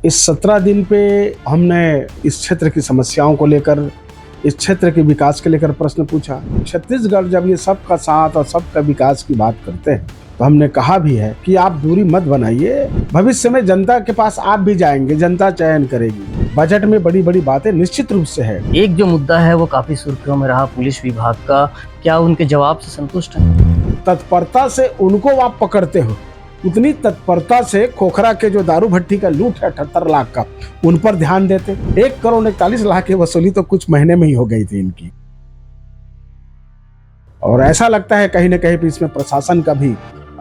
इस 17 दिन पे हमने इस क्षेत्र की समस्याओं को लेकर, इस क्षेत्र के विकास के लेकर प्रश्न पूछा। छत्तीसगढ़ जब ये सबका साथ और सबका विकास की बात करते हैं तो हमने कहा भी है कि आप दूरी मत बनाइए, भविष्य में जनता के पास आप भी जाएंगे, जनता चयन करेगी। बजट में बड़ी बड़ी बातें निश्चित रूप से है। एक जो मुद्दा है वो काफी सुर्खियों में रहा, पुलिस विभाग का, क्या उनके जवाब से संतुष्ट हैं? तत्परता से उनको आप पकड़ते हो, उतनी तत्परता से खोखरा के जो दारू भट्टी का लूट है 78 लाख का, उन पर ध्यान देते। 1,41,41,00,000 की वसूली तो कुछ महीने में ही हो गई थी इनकी। और ऐसा लगता है कहीं न कहीं इसमें प्रशासन का भी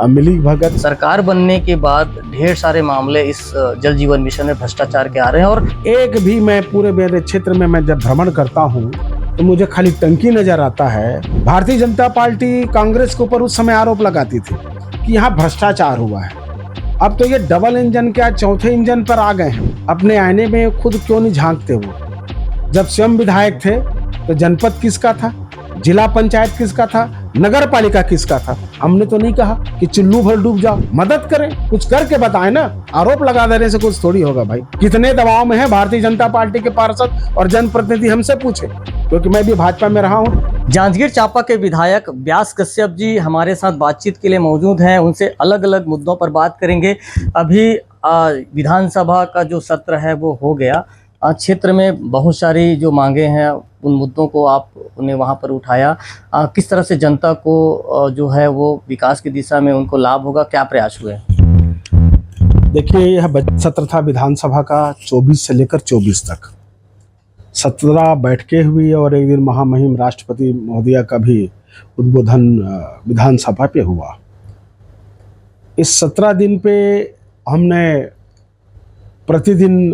मिली भगत। सरकार बनने के बाद ढेर सारे मामले इस जल जीवन मिशन में भ्रष्टाचार के आ रहे हैं और एक भी मैं पूरे मेरे क्षेत्र में मैं जब भ्रमण करता हूँ तो मुझे खाली टंकी नजर आता है। भारतीय जनता पार्टी कांग्रेस के ऊपर उस समय आरोप लगाती थी कि यहाँ भ्रष्टाचार हुआ है। अब तो ये डबल इंजन क्या चौथे इंजन पर आ गए हैं। अपने आईने में खुद क्यों नहीं झांकते वो? जब स्वयं विधायक थे तो जनपद किसका था, जिला पंचायत किसका था, नगर पालिका किसका था? हमने तो नहीं कहा कि चुल्लू भर डूब जाओ, मदद करें, कुछ करके बताएं ना। आरोप लगा देने से कुछ थोड़ी होगा भाई। कितने दबाव में है भारतीय जनता पार्टी के पार्षद और जनप्रतिनिधि, हमसे पूछे, क्योंकि मैं भी भाजपा में रहा हूँ। जांजगीर चांपा के विधायक व्यास कश्यप जी हमारे साथ बातचीत के लिए मौजूद हैं, उनसे अलग अलग मुद्दों पर बात करेंगे। अभी विधानसभा का जो सत्र है वो हो गया, क्षेत्र में बहुत सारी जो मांगे हैं उन मुद्दों को आपने वहां पर उठाया। किस तरह से जनता को जो है वो विकास की दिशा में उनको लाभ होगा, क्या प्रयास हुए? देखिए, यह बजट सत्र था विधानसभा का 24 से लेकर 24 तक। 17 बैठकें हुई और एक दिन महामहिम राष्ट्रपति महोदया का भी उद्बोधन विधानसभा पे हुआ। इस 17 दिन पे हमने प्रतिदिन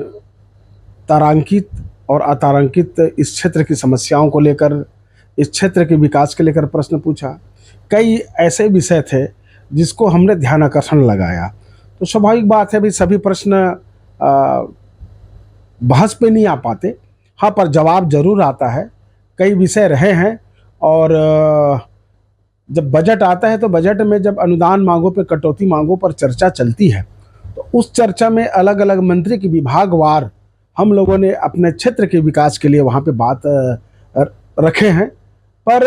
तारांकित और अतारांकित इस क्षेत्र की समस्याओं को लेकर, इस क्षेत्र के विकास के लेकर प्रश्न पूछा। कई ऐसे विषय थे जिसको हमने ध्यानाकर्षण लगाया। तो स्वाभाविक बात है भी, सभी प्रश्न बहस पे नहीं आ पाते, हाँ, पर जवाब जरूर आता है। कई विषय रहे हैं और जब बजट आता है तो बजट में जब अनुदान मांगों पे, कटौती मांगों पर चर्चा चलती है तो उस चर्चा में अलग अलग मंत्री की विभागवार हम लोगों ने अपने क्षेत्र के विकास के लिए वहाँ पे बात रखे हैं। पर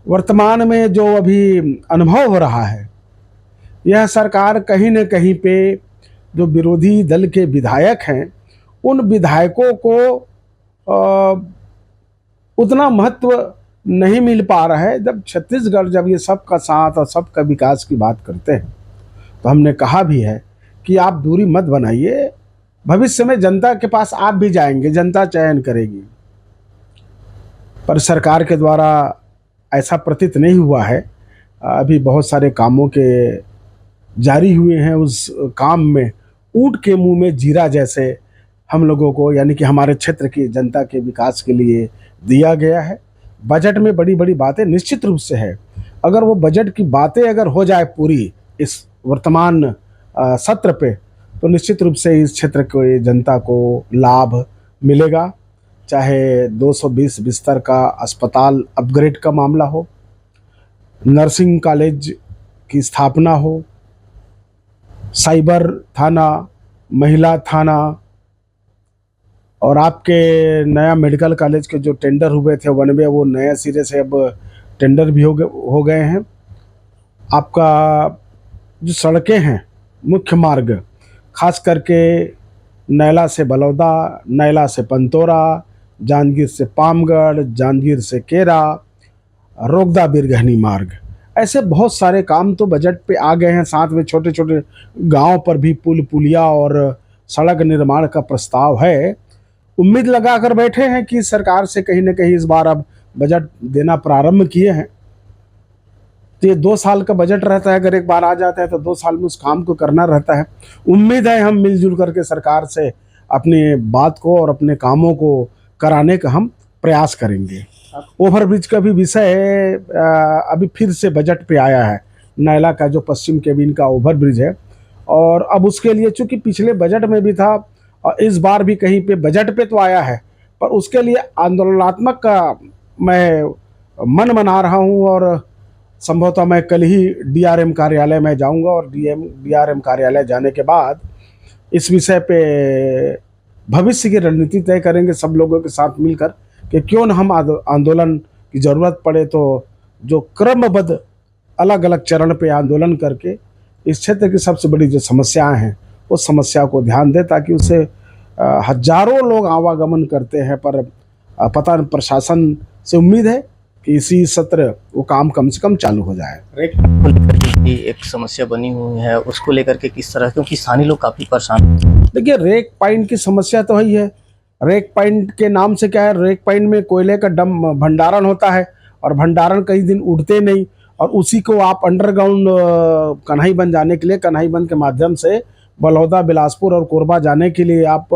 वर्तमान में जो अभी अनुभव हो रहा है, यह सरकार कहीं न कहीं पे जो विरोधी दल के विधायक हैं, उन विधायकों को उतना महत्व नहीं मिल पा रहा है। जब छत्तीसगढ़ जब ये सबका साथ और सबका विकास की बात करते हैं तो हमने कहा भी है कि आप दूरी मत बनाइए, भविष्य में जनता के पास आप भी जाएंगे, जनता चयन करेगी। पर सरकार के द्वारा ऐसा प्रतीत नहीं हुआ है। अभी बहुत सारे कामों के जारी हुए हैं, उस काम में ऊंट के मुंह में जीरा जैसे हम लोगों को, यानी कि हमारे क्षेत्र की जनता के विकास के लिए दिया गया है। बजट में बड़ी बड़ी बातें निश्चित रूप से है। अगर वो बजट की बातें अगर हो जाए पूरी इस वर्तमान सत्र पे, तो निश्चित रूप से इस क्षेत्र के जनता को लाभ मिलेगा। चाहे 220 बिस्तर का अस्पताल अपग्रेड का मामला हो, नर्सिंग कॉलेज की स्थापना हो, साइबर थाना, महिला थाना, और आपके नया मेडिकल कॉलेज के जो टेंडर हुए थे 92, वो नए सिरे से अब टेंडर भी हो गए हैं। आपका जो सड़कें हैं, मुख्य मार्ग, खास करके नैला से बलौदा, नैला से पंतोरा, जांजगीर से पामगढ़, जांजगीर से केरा, रोगदा बिरगहनी मार्ग, ऐसे बहुत सारे काम तो बजट पे आ गए हैं। साथ में छोटे छोटे गांव पर भी पुल पुलिया और सड़क निर्माण का प्रस्ताव है। उम्मीद लगा कर बैठे हैं कि सरकार से कहीं ना कहीं इस बार अब बजट देना प्रारंभ किए हैं। तो ये 2 साल का बजट रहता है, अगर एक बार आ जाता है तो 2 साल में उस काम को करना रहता है। उम्मीद है हम मिलजुल करके सरकार से अपनी बात को और अपने कामों को कराने का हम प्रयास करेंगे। ओवरब्रिज का भी विषय अभी फिर से बजट पे आया है। नैला का जो पश्चिम केबिन का ओवरब्रिज है, और अब उसके लिए चूंकि पिछले बजट में भी था और इस बार भी कहीं पे बजट पे तो आया है, पर उसके लिए आंदोलनात्मक का मैं मन बना रहा हूँ। और संभवतः मैं कल ही डीआरएम कार्यालय में जाऊंगा और डीआरएम कार्यालय जाने के बाद इस विषय पे भविष्य की रणनीति तय करेंगे सब लोगों के साथ मिलकर कि क्यों न हम आंदोलन की ज़रूरत पड़े तो जो क्रमबद्ध अलग अलग चरण पे आंदोलन करके इस क्षेत्र की सबसे बड़ी जो समस्याएं हैं उस समस्या को ध्यान दें, ताकि उससे हजारों लोग आवागमन करते हैं, पर पता नहीं प्रशासन से उम्मीद है कि इसी सत्र वो काम कम से कम चालू हो जाए। रेक को लेकर के भी एक समस्या बनी हुई है, उसको लेकर के किस तरह, क्योंकि स्थानीय लोग काफी परेशान हैं। देखिए, रेक पाइंट की समस्या तो ही है। रेक पाइंट के नाम से क्या है, रेक पाइंट में कोयले का डम भंडारण होता है और भंडारण कई दिन उड़ते नहीं, और उसी को आप अंडरग्राउंड कन्हाईबंद जाने के लिए, कन्हाईबंद के माध्यम से बलौदा, बिलासपुर और कोरबा जाने के लिए आप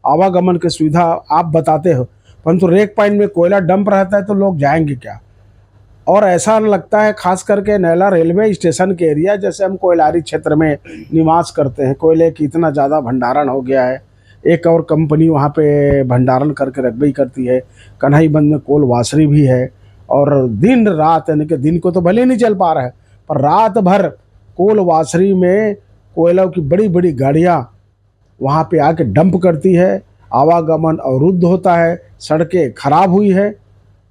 आवागमन की सुविधा आप बताते हो, परंतु रेक पाइंट में कोयला डंप रहता है तो लोग जाएंगे क्या। और ऐसा लगता है खास करके नैला रेलवे स्टेशन के एरिया, जैसे हम कोयलारी क्षेत्र में निवास करते हैं, कोयले की इतना ज़्यादा भंडारण हो गया है। एक और कंपनी वहाँ पे भंडारण करके रखबई करती है। कन्हाईबंद में कोल वासरी भी है, और दिन रात, यानी कि दिन को तो भले नहीं चल पा रहा है, पर रात भर कोल वासरी में कोयलों की बड़ी बड़ी गाड़ियाँ वहाँ पे आके डंप करती है। आवागमन अवरुद्ध होता है, सड़कें खराब हुई है।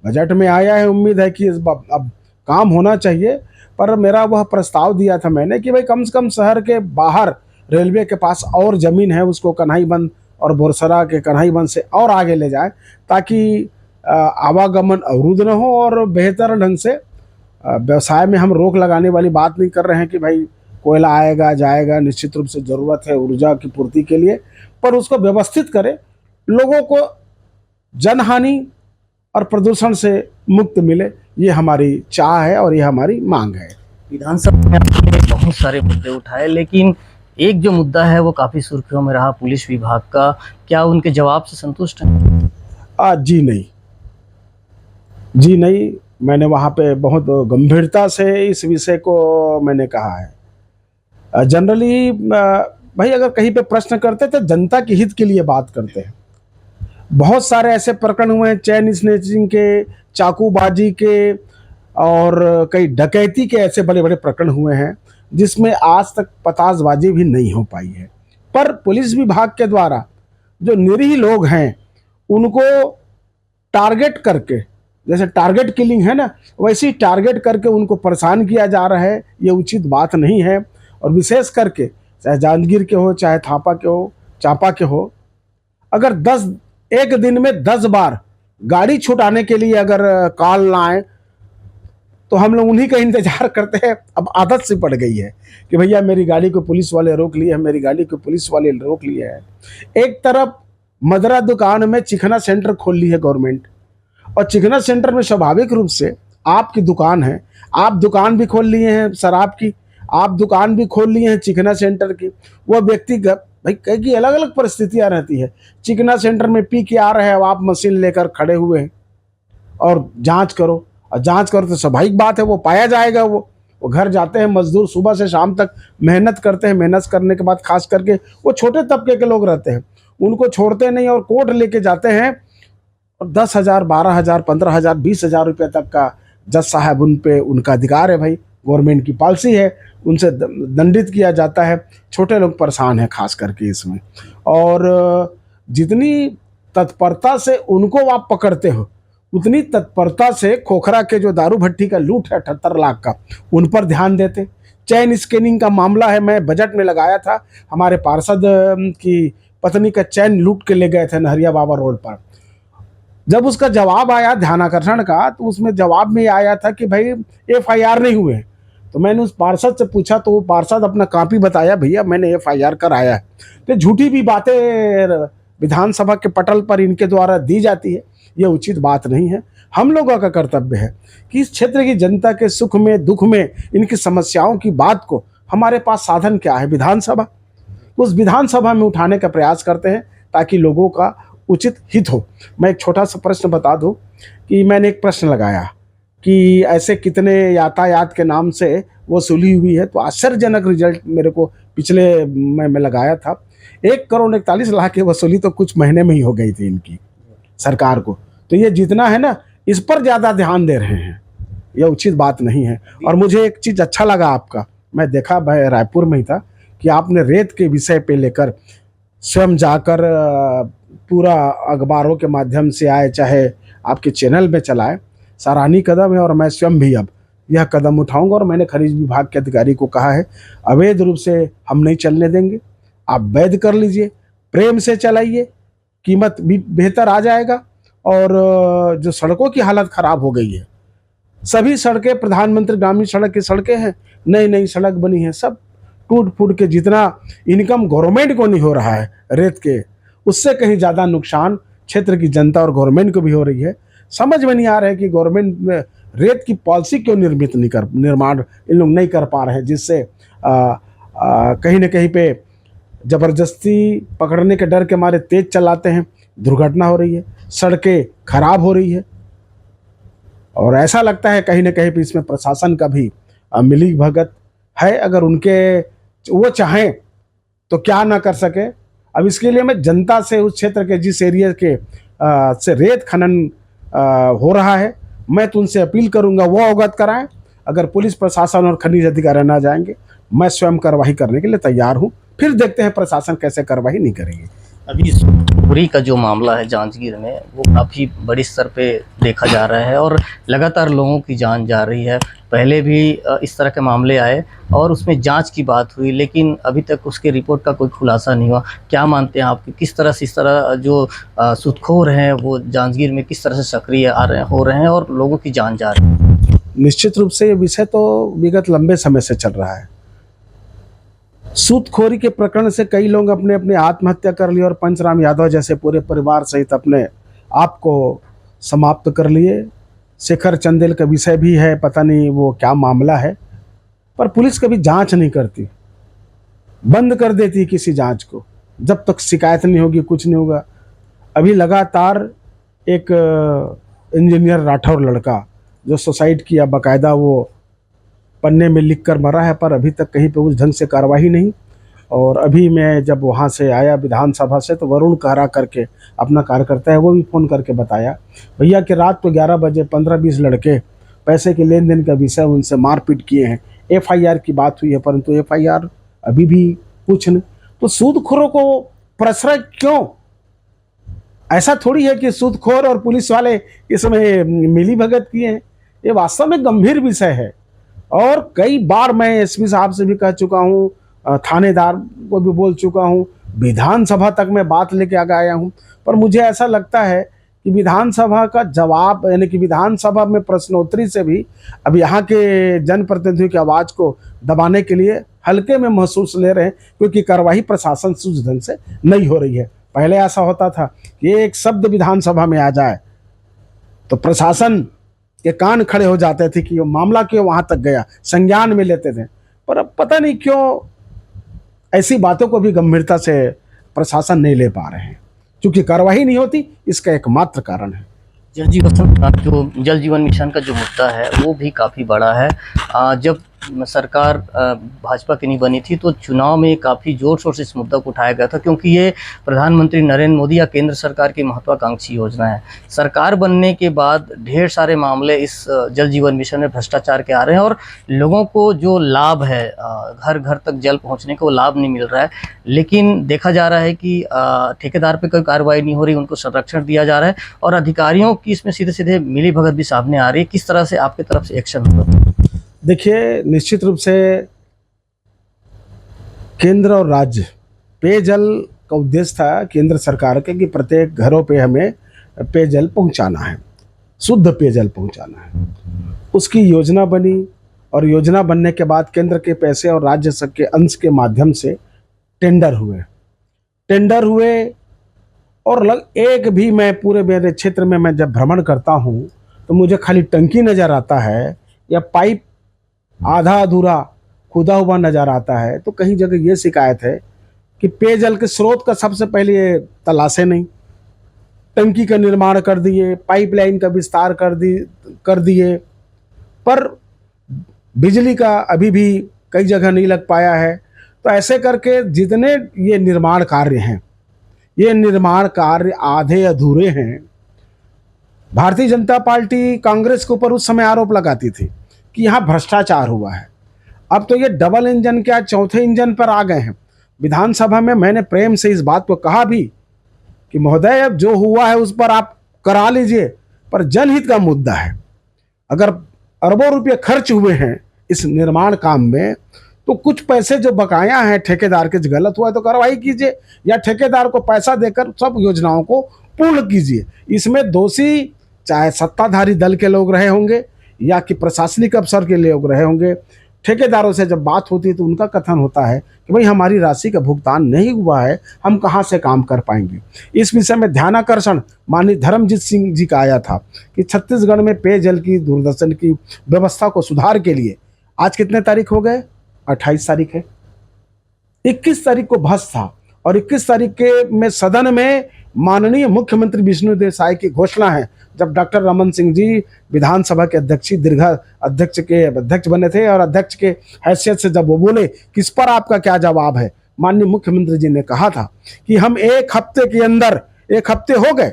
बजट में आया है, उम्मीद है कि अब काम होना चाहिए, पर मेरा वह प्रस्ताव दिया था मैंने कि भाई कम से कम शहर के बाहर रेलवे के पास और ज़मीन है, उसको कन्हाईबंद और बोरसरा के कन्हाईबंद से और आगे ले जाए, ताकि आवागमन अवरुद्ध न हो और बेहतर ढंग से व्यवसाय में हम रोक लगाने वाली बात नहीं कर रहे हैं कि भाई कोयला आएगा जाएगा, निश्चित रूप से ज़रूरत है ऊर्जा की पूर्ति के लिए, पर उसको व्यवस्थित करें, लोगों को जनहानि और प्रदूषण से मुक्त मिले, ये हमारी चाह है और ये हमारी मांग है। विधानसभा में आपने बहुत सारे मुद्दे उठाए, लेकिन एक जो मुद्दा है वो काफी सुर्खियों में रहा, पुलिस विभाग का। क्या उनके जवाब से संतुष्ट हैं? जी नहीं, जी नहीं, मैंने वहाँ पे बहुत गंभीरता से इस विषय को मैंने कहा है। जनरली भाई अगर कहीं पे प्रश्न करते तो जनता के हित के लिए बात करते हैं। बहुत सारे ऐसे प्रकरण हुए हैं, चैन स्नैचिंग के, चाकूबाजी के और कई डकैती के ऐसे बड़े बड़े प्रकरण हुए हैं जिसमें आज तक पतासबाजी भी नहीं हो पाई है। पर पुलिस विभाग के द्वारा जो निरीह लोग हैं उनको टारगेट करके, जैसे टारगेट किलिंग है ना, वैसे ही टारगेट करके उनको परेशान किया जा रहा है, ये उचित बात नहीं है। और विशेष करके चाहे जांजगीर के हो, चाहे थापा के हो, चांपा के हो, अगर एक दिन में 10 बार गाड़ी छुटाने के लिए अगर कॉल ना आए तो हम लोग उन्हीं का इंतजार करते हैं। अब आदत सी पड़ गई है कि भैया मेरी गाड़ी को पुलिस वाले रोक लिए हैं, मेरी गाड़ी को पुलिस वाले रोक लिए हैं। एक तरफ मदरा दुकान में चिकना सेंटर खोल ली है गवर्नमेंट, और चिकना सेंटर में स्वाभाविक रूप से आपकी दुकान है, आप दुकान भी खोल लिए हैं शराब की, आप दुकान भी खोल लिए हैं चिकना सेंटर की। वह व्यक्ति भाई कई की अलग अलग परिस्थितियां रहती है, चिकना सेंटर में पी के आ रहे हैं, आप मशीन लेकर खड़े हुए हैं और जांच करो, और जांच करो तो स्वाभाविक बात है वो पाया जाएगा। वो घर जाते हैं, मजदूर सुबह से शाम तक मेहनत करते हैं, मेहनत करने के बाद खास करके वो छोटे तबके के लोग रहते हैं, उनको छोड़ते नहीं और कोर्ट लेके जाते हैं, और 10,000, 12,000, 15,000, 20,000 रुपये तक का जज साहब उन पे, उनका अधिकार है भाई, गवर्नमेंट की पॉलिसी है, उनसे दंडित किया जाता है। छोटे लोग परेशान हैं खास करके इसमें, और जितनी तत्परता से उनको आप पकड़ते हो उतनी तत्परता से खोखरा के जो दारू भट्टी का लूट है 78 लाख का, उन पर ध्यान देते। चैन स्कैनिंग का मामला है, मैं बजट में लगाया था, हमारे पार्षद की पत्नी का चैन लूट के ले गए थे नहरिया बाबा रोड पर। जब उसका जवाब आया ध्यानाकर्षण का, तो उसमें जवाब में आया था कि भाई FIR नहीं हुए। तो मैंने उस पार्षद से पूछा तो वो पार्षद अपना कॉपी बताया, भैया मैंने FIR कराया है। तो झूठी भी बातें विधानसभा के पटल पर इनके द्वारा दी जाती है, ये उचित बात नहीं है। हम लोगों का कर्तव्य है कि इस क्षेत्र की जनता के सुख में दुख में, इनकी समस्याओं की बात को, हमारे पास साधन क्या है, विधानसभा, उस विधानसभा में उठाने का प्रयास करते हैं ताकि लोगों का उचित हित हो। मैं एक छोटा सा प्रश्न बता दूं कि मैंने एक प्रश्न लगाया कि ऐसे कितने यातायात के नाम से वसूली हुई है, तो आश्चर्यजनक रिजल्ट मेरे को पिछले मैं लगाया था। 1,41,00,000 की वसूली तो कुछ महीने में ही हो गई थी इनकी सरकार को। तो ये जितना है ना, इस पर ज़्यादा ध्यान दे रहे हैं, यह उचित बात नहीं है। और मुझे एक चीज़ अच्छा लगा आपका, मैं देखा, मैं रायपुर में ही था कि आपने रेत के विषय पे लेकर स्वयं जाकर पूरा अखबारों के माध्यम से आए, चाहे आपके चैनल में चलाए, सराहनीय कदम है। और मैं स्वयं भी अब यह कदम उठाऊंगा और मैंने खनिज विभाग के अधिकारी को कहा है, अवैध रूप से हम नहीं चलने देंगे, आप वैध कर लीजिए, प्रेम से चलाइए, कीमत भी बेहतर आ जाएगा। और जो सड़कों की हालत खराब हो गई है, सभी सड़कें प्रधानमंत्री ग्रामीण सड़क की सड़कें हैं, नई नई सड़क बनी है, सब टूट फूट के जितना इनकम गवर्नमेंट को नहीं हो रहा है रेत के, उससे कहीं ज़्यादा नुकसान क्षेत्र की जनता और गवर्नमेंट को भी हो रही है। समझ में नहीं आ रहा है कि गवर्नमेंट रेत की पॉलिसी क्यों निर्माण इन लोग नहीं कर पा रहे हैं, जिससे कहीं ना कहीं पे ज़बरदस्ती पकड़ने के डर के मारे तेज चलाते हैं, दुर्घटना हो रही है, सड़कें खराब हो रही है। और ऐसा लगता है कहीं ना कहीं पे इसमें प्रशासन का भी मिली भगत है। अगर उनके वो चाहें तो क्या ना कर सके। अब इसके लिए मैं जनता से, उस क्षेत्र के जिस एरिया के से रेत खनन हो रहा है, मैं तो उनसे अपील करूंगा वो अवगत कराएं। अगर पुलिस प्रशासन और खनिज अधिकारी ना जाएंगे, मैं स्वयं कार्रवाई करने के लिए तैयार हूं। फिर देखते हैं प्रशासन कैसे कार्रवाई नहीं करेगी। अभी चोरी का जो मामला है जांजगीर में, वो काफ़ी बड़ी स्तर पे देखा जा रहा है और लगातार लोगों की जान जा रही है। पहले भी इस तरह के मामले आए और उसमें जांच की बात हुई, लेकिन अभी तक उसके रिपोर्ट का कोई खुलासा नहीं हुआ। क्या मानते हैं आप कि किस तरह से इस तरह जो सूदखोर हैं वो जांजगीर में किस तरह से सक्रिय हो रहे हैं और लोगों की जान जा रही है? निश्चित रूप से ये विषय तो विगत लंबे समय से चल रहा है। सूदखोरी के प्रकरण से कई लोग अपने अपने आत्महत्या कर लिए और पंचराम यादव जैसे पूरे परिवार सहित अपने आप को समाप्त कर लिए। शेखर चंदेल का विषय भी है, पता नहीं वो क्या मामला है, पर पुलिस कभी जांच नहीं करती, बंद कर देती किसी जांच को। जब तक शिकायत नहीं होगी कुछ नहीं होगा। अभी लगातार एक इंजीनियर राठौर लड़का जो सुसाइड किया, बाकायदा वो पन्ने में लिख कर मरा है, पर अभी तक कहीं पे उस ढंग से कार्रवाई नहीं। और अभी मैं जब वहाँ से आया विधानसभा से, तो वरुण कहरा करके अपना कार्यकर्ता है, वो भी फ़ोन करके बताया भैया कि रात को 11 बजे 15-20 लड़के पैसे के लेन देन का विषय उनसे मारपीट किए हैं। FIR की बात हुई है, परंतु FIR अभी भी कुछ नहीं। तो सूदखोरों को प्रश्रय क्यों? ऐसा थोड़ी है कि सूदखोर और पुलिस वाले इसमें मिली भगत किए हैं। ये वास्तव में गंभीर विषय है और कई बार मैं SP साहब से भी कह चुका हूँ, थानेदार को भी बोल चुका हूँ, विधानसभा तक मैं बात लेके आ गया हूँ। पर मुझे ऐसा लगता है कि विधानसभा का जवाब, यानी कि विधानसभा में प्रश्नोत्तरी से भी अब यहाँ के जनप्रतिनिधियों की आवाज़ को दबाने के लिए हल्के में महसूस ले रहे हैं, क्योंकि कार्रवाई प्रशासन से उस ढंग से नहीं हो रही है। पहले ऐसा होता था कि एक शब्द विधानसभा में आ जाए तो प्रशासन के कान खड़े हो जाते थे कि वो मामला क्यों वहां तक गया, संज्ञान में लेते थे। पर अब पता नहीं क्यों ऐसी बातों को भी गंभीरता से प्रशासन नहीं ले पा रहे हैं, क्योंकि कार्रवाई नहीं होती। इसका एकमात्र कारण है जल जीवन मिशन का जो मुद्दा है वो भी काफ़ी बड़ा है। जब सरकार भाजपा की नहीं बनी थी तो चुनाव में काफ़ी जोर शोर से इस मुद्दा को उठाया गया था, क्योंकि ये प्रधानमंत्री नरेंद्र मोदी या केंद्र सरकार की महत्वाकांक्षी योजना है। सरकार बनने के बाद ढेर सारे मामले इस जल जीवन मिशन में भ्रष्टाचार के आ रहे हैं और लोगों को जो लाभ है घर घर तक जल पहुंचने का, वो लाभ नहीं मिल रहा है। लेकिन देखा जा रहा है कि ठेकेदार पे कोई कार्रवाई नहीं हो रही, उनको संरक्षण दिया जा रहा है और अधिकारियों की इसमें सीधे सीधे मिली भगत भी सामने आ रही है। किस तरह से आपकी तरफ से एक्शन होगा? देखिए, निश्चित रूप से केंद्र और राज्य, पेयजल का उद्देश्य था केंद्र सरकार के कि प्रत्येक घरों पे हमें पेयजल पहुंचाना है, शुद्ध पेयजल पहुंचाना है। उसकी योजना बनी और योजना बनने के बाद केंद्र के पैसे और राज्य के अंश के माध्यम से टेंडर हुए और एक भी, मैं पूरे मेरे क्षेत्र में मैं जब भ्रमण करता हूँ तो मुझे खाली टंकी नज़र आता है या पाइप आधा अधूरा खुदा हुआ नज़र आता है। तो कहीं जगह ये शिकायत है कि पेयजल के स्रोत का सबसे पहले ये तलाशे नहीं, टंकी का निर्माण कर दिए, पाइपलाइन का विस्तार कर दिए, पर बिजली का अभी भी कई जगह नहीं लग पाया है। तो ऐसे करके जितने ये निर्माण कार्य हैं, ये निर्माण कार्य आधे अधूरे हैं। भारतीय जनता पार्टी कांग्रेस के ऊपर उस समय आरोप लगाती थी कि यहाँ भ्रष्टाचार हुआ है। अब तो ये डबल इंजन क्या चौथे इंजन पर आ गए हैं। विधानसभा में मैंने प्रेम से इस बात को कहा भी कि महोदय अब जो हुआ है उस पर आप करा लीजिए, पर जनहित का मुद्दा है। अगर अरबों रुपये खर्च हुए हैं इस निर्माण काम में, तो कुछ पैसे जो बकाया हैं ठेकेदार के, जो गलत हुआ है तो कार्रवाई कीजिए, या ठेकेदार को पैसा देकर सब योजनाओं को पूर्ण कीजिए। इसमें दोषी चाहे सत्ताधारी दल के लोग रहे होंगे या कि प्रशासनिक अफसर के लोग रहे होंगे। ठेकेदारों से जब बात होती है तो उनका कथन होता है कि भाई हमारी राशि का भुगतान नहीं हुआ है, हम कहाँ से काम कर पाएंगे। इस विषय में ध्यानाकर्षण माननीय धर्मजीत सिंह जी का आया था कि छत्तीसगढ़ में पेयजल की, दूरदर्शन की व्यवस्था को सुधार के लिए आज कितने तारीख हो गए, 28 तारीख है, 21 तारीख को बहस था और 21 तारीख के में सदन में माननीय मुख्यमंत्री विष्णुदेव साय की घोषणा है। जब डॉक्टर रमन सिंह जी विधानसभा के अध्यक्ष बने थे और अध्यक्ष के हैसियत से जब वो बोले कि इस पर आपका क्या जवाब है, माननीय मुख्यमंत्री जी ने कहा था कि हम एक हफ्ते के अंदर, एक हफ्ते हो गए,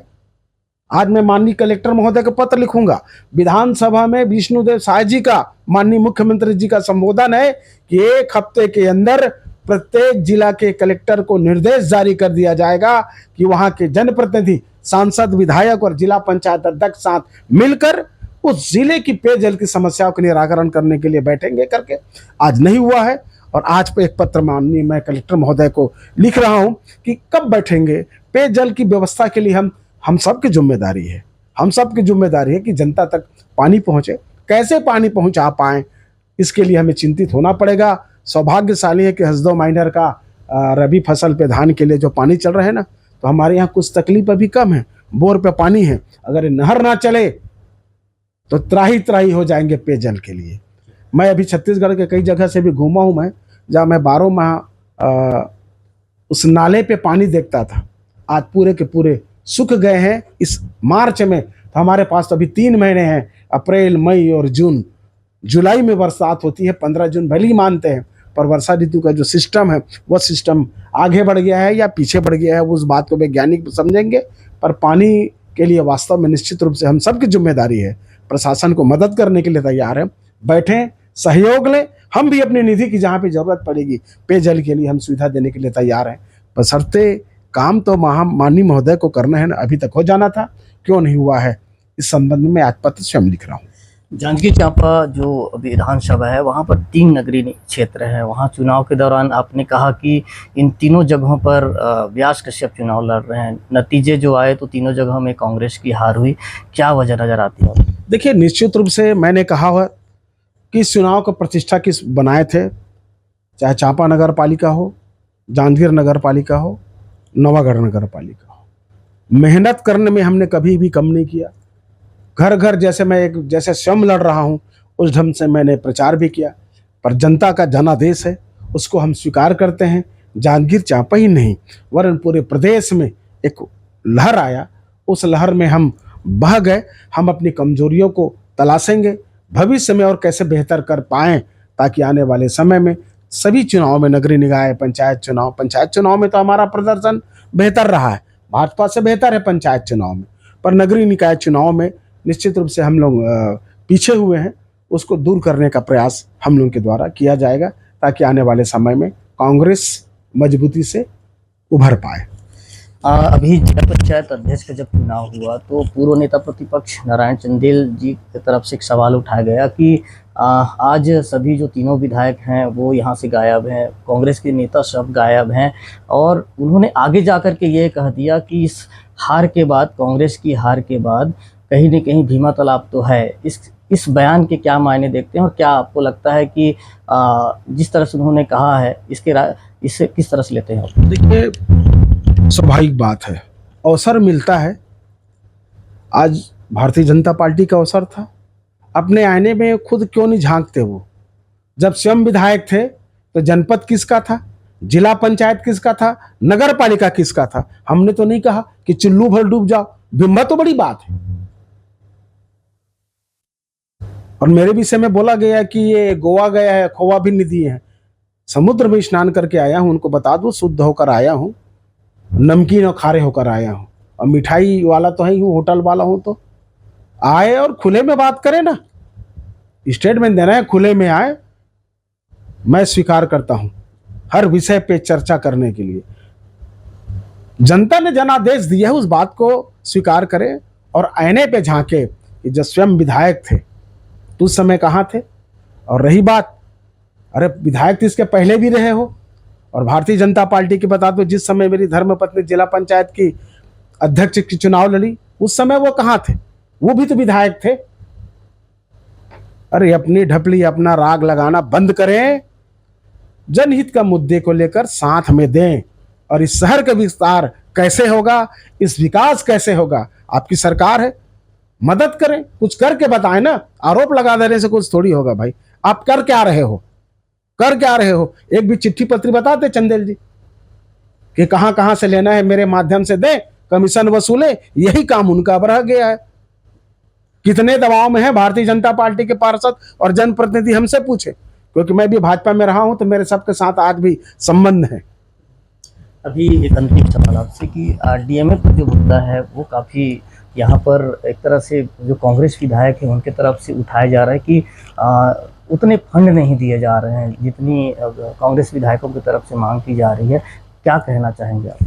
आज मैं माननीय कलेक्टर महोदय को पत्र लिखूंगा, विधानसभा में विष्णुदेव साय जी का, माननीय मुख्यमंत्री जी का संबोधन है कि एक हफ्ते के अंदर प्रत्येक जिला के कलेक्टर को निर्देश जारी कर दिया जाएगा कि वहां के जनप्रतिनिधि, सांसद, विधायक और जिला पंचायत अध्यक्ष साथ मिलकर उस जिले की पेयजल की समस्याओं का निराकरण करने के लिए बैठेंगे करके। आज नहीं हुआ है और आज पे एक पत्र माननीय मैं कलेक्टर महोदय को लिख रहा हूं कि कब बैठेंगे। पेयजल की व्यवस्था के लिए हम सब की जिम्मेदारी है, हम सब की जिम्मेदारी है कि जनता तक पानी पहुंचे। कैसे पानी पहुंचा पाएं, इसके लिए हमें चिंतित होना पड़ेगा। सौभाग्यशाली है कि हसदो माइनर का रबी फसल पे, धान के लिए जो पानी चल रहा है ना, तो हमारे यहाँ कुछ तकलीफ अभी कम है, बोर पे पानी है। अगर ये नहर ना चले तो त्राही त्राही हो जाएंगे पेयजल के लिए। मैं अभी छत्तीसगढ़ के कई जगह से भी घूमा हूँ मैं, जहाँ मैं 12 माह उस नाले पे पानी देखता था, आज पूरे के पूरे सूख गए हैं। इस मार्च में तो हमारे पास तो अभी 3 महीने हैं, अप्रैल, मई और जून। जुलाई में बरसात होती है, 15 जून भले ही मानते हैं, पर वर्षा ऋतु का जो सिस्टम है वह सिस्टम आगे बढ़ गया है या पीछे बढ़ गया है, उस बात को वैज्ञानिक समझेंगे। पर पानी के लिए वास्तव में निश्चित रूप से हम सबकी जिम्मेदारी है। प्रशासन को मदद करने के लिए तैयार है, बैठें, सहयोग लें। हम भी अपनी निधि की जहाँ पे जरूरत पड़ेगी पेयजल के लिए हम सुविधा देने के लिए तैयार हैं, बशर्ते काम तो माननीय महोदय को करना है ना, अभी तक हो जाना था, क्यों नहीं हुआ है। इस संबंध में आज पत्र स्वयं लिख रहा हूँ। जांजगीर चांपा जो विधानसभा है वहाँ पर 3 नगरीय क्षेत्र है। वहाँ चुनाव के दौरान आपने कहा कि इन तीनों जगहों पर व्यास कश्यप चुनाव लड़ रहे हैं। नतीजे जो आए तो तीनों जगहों में कांग्रेस की हार हुई, क्या वजह नजर आती है? देखिए, निश्चित रूप से मैंने कहा हुआ कि इस चुनाव को प्रतिष्ठा किस बनाए थे, चाहे चांपा नगर पालिका हो, जांजगीर नगर पालिका हो, नवागढ़ नगर पालिका हो। मेहनत करने में हमने कभी भी कम नहीं किया। घर घर जैसे स्वयं लड़ रहा हूँ उस ढंग से मैंने प्रचार भी किया, पर जनता का जनादेश है, उसको हम स्वीकार करते हैं। जांजगीर चांपा ही नहीं वरन पूरे प्रदेश में एक लहर आया, उस लहर में हम बह गए। हम अपनी कमजोरियों को तलाशेंगे भविष्य में और कैसे बेहतर कर पाएं, ताकि आने वाले समय में सभी चुनाव में, नगरीय निकाय, पंचायत चुनाव में तो हमारा प्रदर्शन बेहतर रहा है, भाजपा से बेहतर है पंचायत चुनाव में, पर नगरीय निकाय चुनाव में निश्चित रूप से हम लोग पीछे हुए हैं। उसको दूर करने का प्रयास हम लोगों के द्वारा किया जाएगा, ताकि आने वाले समय में कांग्रेस मजबूती से उभर पाए। अभी जिला पंचायत अध्यक्ष का जब चुनाव हुआ तो पूर्व नेता प्रतिपक्ष नारायण चंदेल जी की तरफ से एक सवाल उठाया गया कि आज सभी जो तीनों विधायक हैं वो यहाँ से गायब हैं, कांग्रेस के नेता सब गायब हैं, और उन्होंने आगे जाकर के ये कह दिया कि इस हार के बाद, कांग्रेस की हार के बाद कहीं न कहीं भीमा तालाब तो है। इस बयान के क्या मायने देखते हैं और क्या आपको लगता है कि जिस तरह से उन्होंने कहा है इसे किस तरह से लेते हैं? देखिए, स्वाभाविक बात है, अवसर मिलता है। आज भारतीय जनता पार्टी का अवसर था, अपने आईने में खुद क्यों नहीं झांकते वो? जब स्वयं विधायक थे तो जनपद किसका था, जिला पंचायत किसका था, नगर पालिका किसका था? हमने तो नहीं कहा कि चुल्लू भर डूब जाओ, बिम्बा तो बड़ी बात है। और मेरे विषय में बोला गया कि ये गोवा गया है, खोवा भी नहीं दिए हैं। समुद्र में स्नान करके आया हूं, उनको बता दूं, शुद्ध होकर आया हूं, नमकीन और खारे होकर आया हूं, और मिठाई वाला तो ही हूं, होटल वाला हूं। तो आए और खुले में बात करें ना, स्टेटमेंट देना है, खुले में आए, मैं स्वीकार करता हूं हर विषय पे चर्चा करने के लिए। जनता ने जनादेश दिया है, उस बात को स्वीकार करें और आईने पे झांके कि जब स्वयं विधायक थे तो उस समय कहाँ थे। और रही बात, अरे विधायक तो इसके पहले भी रहे हो, और भारतीय जनता पार्टी की बता दो, जिस समय मेरी धर्मपत्नी जिला पंचायत की अध्यक्ष की चुनाव लड़ी उस समय वो कहाँ थे, वो भी तो विधायक थे। अरे अपनी ढपली अपना राग लगाना बंद करें, जनहित का मुद्दे को लेकर साथ में दें। और इस शहर का विस्तार कैसे होगा, इस विकास कैसे होगा, आपकी सरकार है, मदद करें, कुछ करके बताएं ना। आरोप लगा देने से कुछ थोड़ी होगा भाई। आप कर क्या रहे हो, कर क्या रहे हो? एक भी चिट्ठी पत्री बताते चंदेल जी कि कहां कहां से लेना है, मेरे माध्यम से दें, कमीशन वसूले, यही काम उनका रह गया है। कितने दबाव में है भारतीय जनता पार्टी के पार्षद और जनप्रतिनिधि, हमसे पूछे, क्योंकि मैं भी भाजपा में रहा हूं तो मेरे सबके साथ आज भी संबंध है। अभी एक अंतिम सवाल आपसे कि डीएमएफ का जो मुद्दा है वो काफ़ी यहाँ पर एक तरह से जो कांग्रेस विधायक हैं उनके तरफ से उठाया जा रहा है कि उतने फंड नहीं दिए जा रहे हैं जितनी कांग्रेस विधायकों की तरफ से मांग की जा रही है। क्या कहना चाहेंगे आप?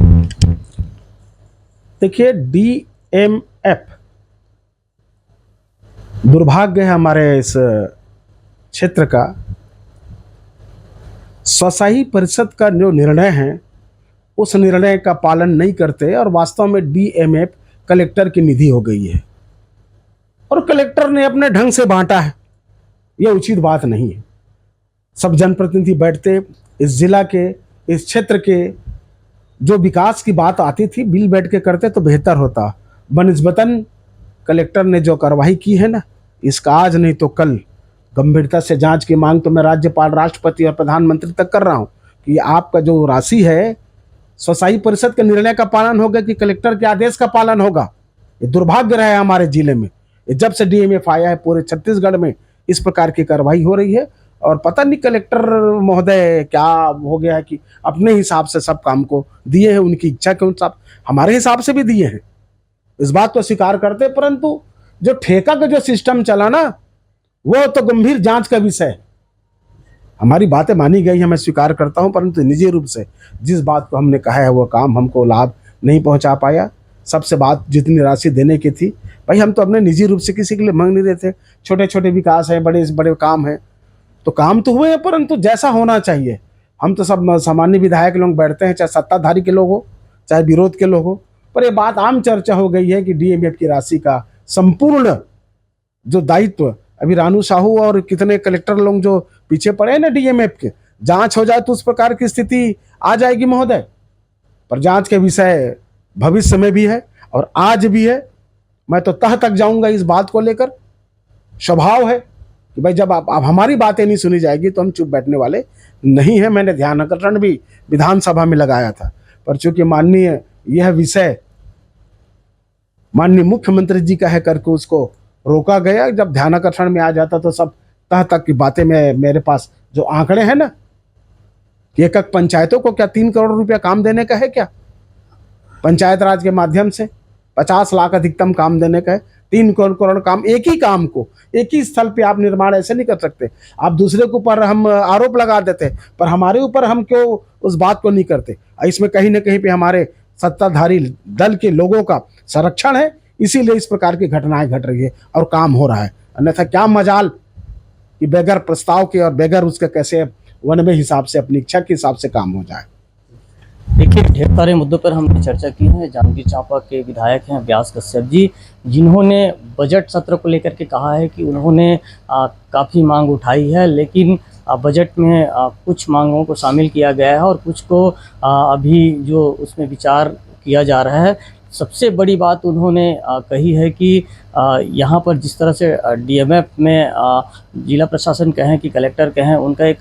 देखिए, डीएमएफ दुर्भाग्य है हमारे इस क्षेत्र का। स्वशाही परिषद का जो निर्णय है उस निर्णय का पालन नहीं करते और वास्तव में डीएमएफ कलेक्टर की निधि हो गई है और कलेक्टर ने अपने ढंग से बांटा है। यह उचित बात नहीं है। सब जनप्रतिनिधि बैठते, इस जिला के, इस क्षेत्र के जो विकास की बात आती थी बिल बैठ के करते तो बेहतर होता। बनिस्बतन कलेक्टर ने जो कार्रवाई की है ना, इसका आज नहीं तो कल गंभीरता से जांच की मांग तो मैं राज्यपाल, राष्ट्रपति और प्रधानमंत्री तक कर रहा हूं कि आपका जो राशि है स्वशाही परिषद के निर्णय का पालन होगा कि कलेक्टर के आदेश का पालन होगा। ये दुर्भाग्य रहा है हमारे जिले में। जब से डीएमएफ आया है पूरे छत्तीसगढ़ में इस प्रकार की कार्रवाई हो रही है और पता नहीं कलेक्टर महोदय क्या हो गया है कि अपने हिसाब से सब काम को दिए हैं, उनकी इच्छा के अनुसार, हमारे हिसाब से भी दिए हैं, इस बात को स्वीकार करते। परंतु जो ठेका का जो सिस्टम चला ना, वो तो गंभीर जांच का विषय है। हमारी बातें मानी गई है, मैं स्वीकार करता हूं, परंतु निजी रूप से जिस बात को हमने कहा है वो काम हमको लाभ नहीं पहुंचा पाया। सबसे बात जितनी राशि देने की थी भाई, हम तो अपने निजी रूप से किसी के लिए मांग नहीं रहे थे। छोटे छोटे विकास है, बड़े बड़े काम है, तो काम तो हुए हैं, परंतु जैसा होना चाहिए। हम तो सब सामान्य विधायक लोग बैठते हैं, चाहे सत्ताधारी के लोग हो चाहे विरोध के लोग हो, पर यह बात आम चर्चा हो गई है कि डीएमएफ की राशि का संपूर्ण जो दायित्व अभी रानू साहू और कितने कलेक्टर लोग जो पीछे पड़े हैं ना डीएमएफ के, जांच हो जाए तो उस प्रकार की स्थिति आ जाएगी महोदय। पर जांच के विषय भविष्य में भी है और आज भी है। मैं तो तह तक जाऊंगा इस बात को लेकर। स्वभाव है कि भाई जब आप हमारी बातें नहीं सुनी जाएगी तो हम चुप बैठने वाले नहीं है। मैंने ध्यानाकर्षण भी विधानसभा में लगाया था, पर चूंकि माननीय यह विषय माननीय मुख्यमंत्री जी का है करके उसको रोका गया। जब ध्यानाकर्षण में आ जाता तो सब तह तक की बातें में मेरे पास जो आंकड़े हैं ना कि एक एक पंचायतों को क्या 3 करोड़ रुपया काम देने का है, क्या पंचायत राज के माध्यम से 50 लाख अधिकतम काम देने का है। 3 करोड़ काम, एक ही काम को एक ही स्थल पे आप निर्माण ऐसे नहीं कर सकते। आप दूसरे के ऊपर हम आरोप लगा देते, पर हमारे ऊपर हम क्यों उस बात को नहीं करते। इसमें कहीं ना कहीं पे हमारे सत्ताधारी दल के लोगों का संरक्षण है, इसीलिए इस प्रकार की घटनाएं घट रही है और काम हो रहा है। अन्यथा क्या मजाल कि बगैर प्रस्ताव के और बगैर उसके कैसे वनवे हिसाब से अपनी इच्छा के हिसाब से काम हो जाए। देखिए, ढेर सारे मुद्दों पर हमने चर्चा की है। जांजगीर चांपा के विधायक हैं व्यास कश्यप जी, जिन्होंने बजट सत्र को लेकर के कहा है कि उन्होंने काफ़ी मांग उठाई है, लेकिन बजट में कुछ मांगों को शामिल किया गया है और कुछ को अभी जो उसमें विचार किया जा रहा है। सबसे बड़ी बात उन्होंने कही है कि यहाँ पर जिस तरह से डीएमएफ में जिला प्रशासन कहें कि कलेक्टर कहें, उनका एक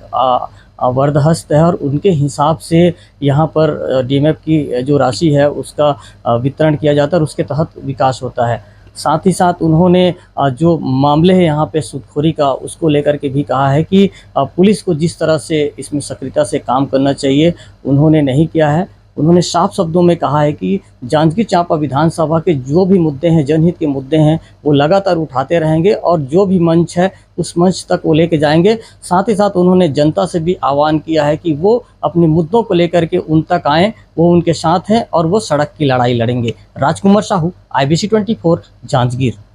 वरदहस्त है और उनके हिसाब से यहाँ पर डीएमएफ की जो राशि है उसका वितरण किया जाता है और उसके तहत विकास होता है। साथ ही साथ उन्होंने जो मामले हैं यहाँ पे सूदखोरी का, उसको लेकर के भी कहा है कि पुलिस को जिस तरह से इसमें सक्रियता से काम करना चाहिए उन्होंने नहीं किया है। उन्होंने साफ शब्दों में कहा है कि जांजगीर चांपा विधानसभा के जो भी मुद्दे हैं, जनहित के मुद्दे हैं, वो लगातार उठाते रहेंगे और जो भी मंच है उस मंच तक वो लेके जाएंगे। साथ ही साथ उन्होंने जनता से भी आह्वान किया है कि वो अपने मुद्दों को लेकर के उन तक आएँ, वो उनके साथ हैं और वो सड़क की लड़ाई लड़ेंगे। राजकुमार साहू, IBC 24, जांजगीर।